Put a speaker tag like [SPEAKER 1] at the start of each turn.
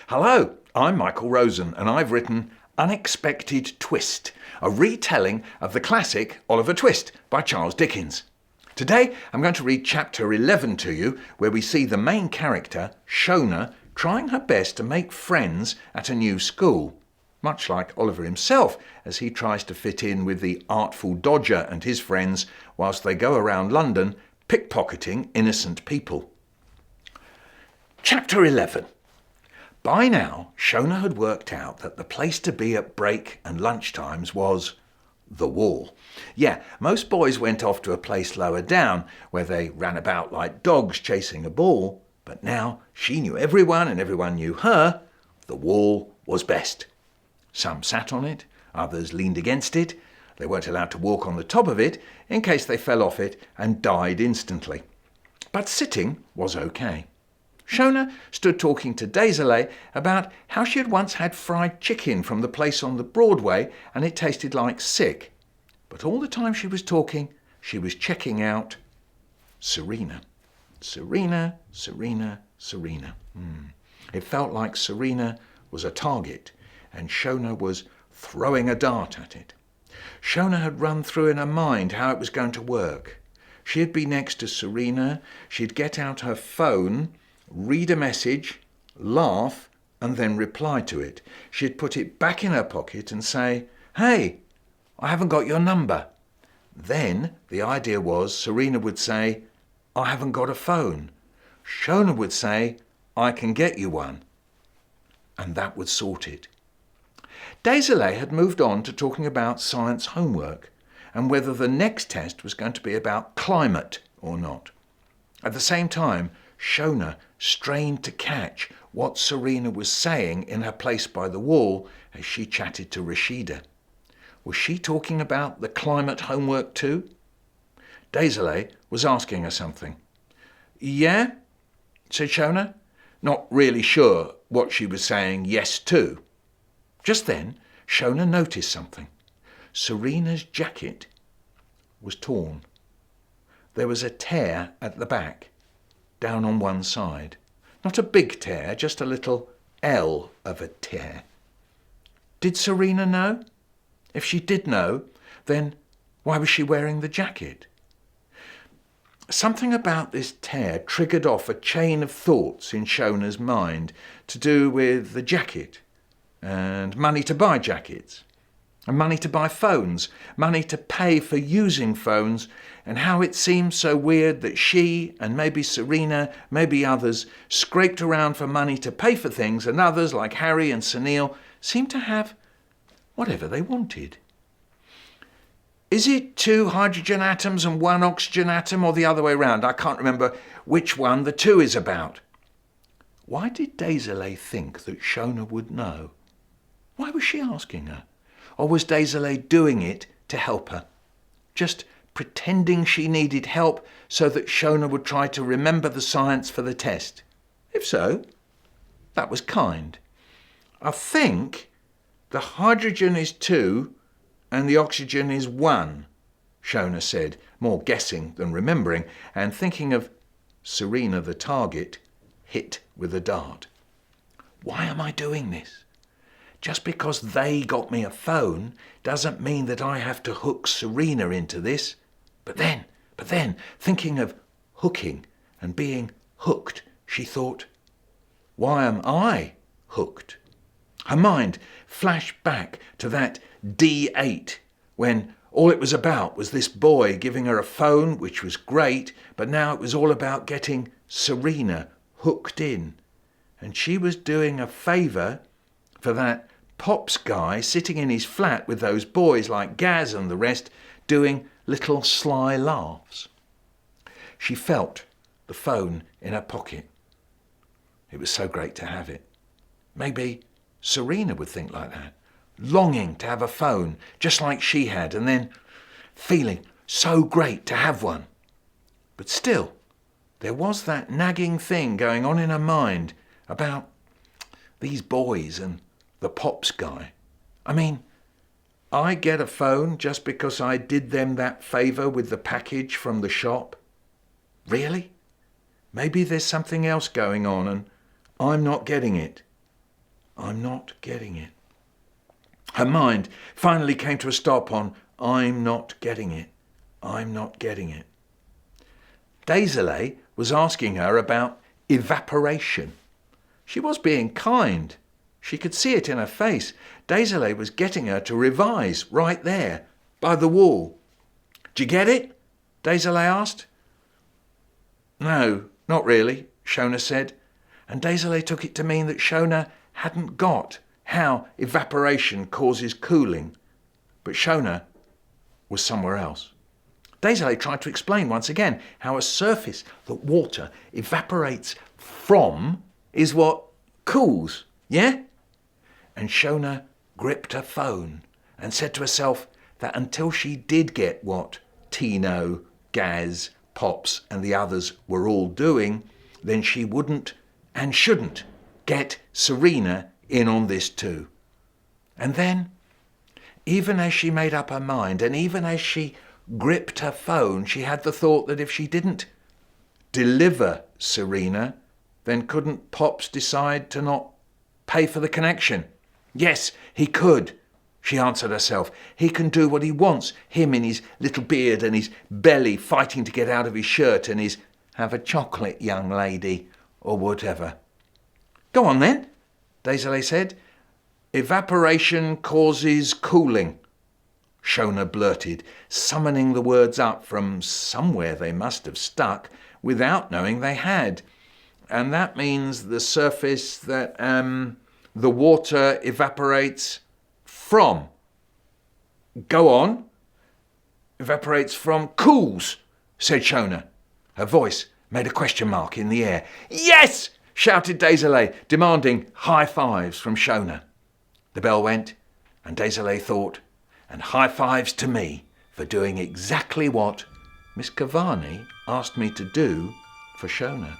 [SPEAKER 1] Hello, I'm Michael Rosen and I've written Unexpected Twist, a retelling of the classic Oliver Twist by Charles Dickens. Today I'm going to read chapter 11 to you, where we see the main character, Shona, trying her best to make friends at a new school, much like Oliver himself as he tries to fit in with the artful Dodger and his friends whilst they go around London pickpocketing innocent people. Chapter 11. By now, Shona had worked out that the place to be at break and lunch times was the wall. Yeah, most boys went off to a place lower down where they ran about like dogs chasing a ball, but now she knew everyone and everyone knew her. The wall was best. Some sat on it, others leaned against it. They weren't allowed to walk on the top of it in case they fell off it and died instantly. But sitting was okay. Shona stood talking to Daisy about how she had once had fried chicken from the place on the Broadway and it tasted like sick. But all the time she was talking, she was checking out Serena. Serena. It felt like Serena was a target and Shona was throwing a dart at it. Shona had run through in her mind how it was going to work. She'd be next to Serena, she'd get out her phone, read a message, laugh, and then reply to it. She'd put it back in her pocket and say, "Hey, I haven't got your number." Then the idea was Serena would say, "I haven't got a phone." Shona would say, "I can get you one." And that would sort it. Daisy had moved on to talking about science homework and whether the next test was going to be about climate or not. At the same time, Shona strained to catch what Serena was saying in her place by the wall as she chatted to Rashida. Was she talking about the climate homework too? Daisy was asking her something. "Yeah?" said Shona, not really sure what she was saying yes to. Just then, Shona noticed something. Serena's jacket was torn. There was a tear at the back, down on one side. Not a big tear, just a little L of a tear. Did Serena know? If she did know, then why was she wearing the jacket? Something about this tear triggered off a chain of thoughts in Shona's mind to do with the jacket and money to buy jackets and money to buy phones, money to pay for using phones, and how it seemed so weird that she and maybe Serena, maybe others, scraped around for money to pay for things, and others, like Harry and Sunil, seemed to have whatever they wanted. Is it 2 hydrogen atoms and 1 oxygen atom, or the other way round? I can't remember which one the 2 is about. Why did Daisy think that Shona would know? Why was she asking her? Or was Daisy doing it to help her? Just pretending she needed help so that Shona would try to remember the science for the test? If so, that was kind. "I think the hydrogen is 2 and the oxygen is 1, Shona said, more guessing than remembering, and thinking of Serena the target hit with a dart. Why am I doing this? Just because they got me a phone doesn't mean that I have to hook Serena into this. But then, thinking of hooking and being hooked, she thought, why am I hooked? Her mind flashed back to that D8 when all it was about was this boy giving her a phone, which was great, but now it was all about getting Serena hooked in. And she was doing a favour for that Pops guy sitting in his flat with those boys like Gaz and the rest doing little sly laughs. She felt the phone in her pocket. It was so great to have it. Maybe Serena would think like that, longing to have a phone just like she had, and then feeling so great to have one. But still, there was that nagging thing going on in her mind about these boys and the Pops guy. I mean, I get a phone just because I did them that favour with the package from the shop? Really? Maybe there's something else going on and I'm not getting it. I'm not getting it. Her mind finally came to a stop on I'm not getting it. I'm not getting it. Daisy was asking her about evaporation. She was being kind. She could see it in her face. Daisy was getting her to revise right there, by the wall. "Do you get it?" Daisy asked. "No, not really," Shona said, and Daisy took it to mean that Shona hadn't got how evaporation causes cooling, but Shona was somewhere else. Daisy tried to explain once again how a surface that water evaporates from is what cools, yeah? And Shona gripped her phone and said to herself that until she did get what Tino, Gaz, Pops and the others were all doing, then she wouldn't and shouldn't get Serena in on this too. And then, even as she made up her mind and even as she gripped her phone, she had the thought that if she didn't deliver Serena, then couldn't Pops decide to not pay for the connection? Yes, he could, she answered herself. He can do what he wants, him in his little beard and his belly fighting to get out of his shirt and his "have a chocolate, young lady," or whatever. "Go on then," Daisy said. "Evaporation causes cooling," Shona blurted, summoning the words up from somewhere they must have stuck without knowing they had. "And that means the surface that the water evaporates from." "Go on." "Evaporates from, cools," said Shona. Her voice made a question mark in the air. "Yes!" shouted Daisy, demanding high fives from Shona. The bell went, and Daisy thought, "And high fives to me for doing exactly what Miss Cavani asked me to do for Shona."